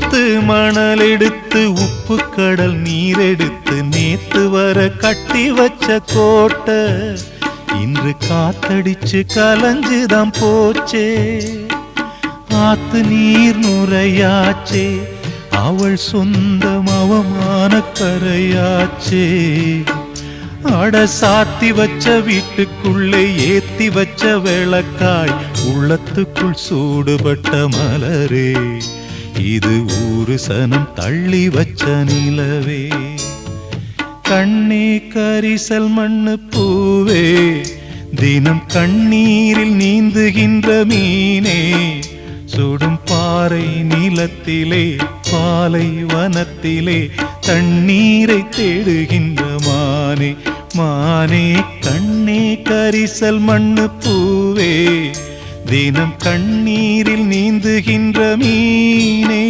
எடுத்து மணல் எடுத்து உப்பு கடல் நீர் எடுத்து நேத்து வர கட்டி வச்ச கோட்டை இன்று காத்தடிச்சு கலஞ்சுதான் போச்சே. ஆத்து நீர் நுரையாச்சே, அவள் சொந்தம் அவமான கரையாச்சே. அட சாத்தி வச்ச வீட்டுக்குள்ளே ஏத்தி வச்ச விளக்காய் உள்ளத்துக்குள் சூடுபட்ட மலரே, இது ஊரு சனம் தள்ளி வச்ச நிலவே. கண்ணே கரிசல் மண்ணு பூவே, தினம் கண்ணீரில் நீந்துகின்ற மீனே, சுடும் பாறை நிலத்திலே பாலை வனத்திலே தண்ணீரை தேடுகின்ற மானே. மானே கண்ணே கரிசல் மண்ணு பூவே, தினம் கண்ணீரில் நீந்துகின்ற மீனே.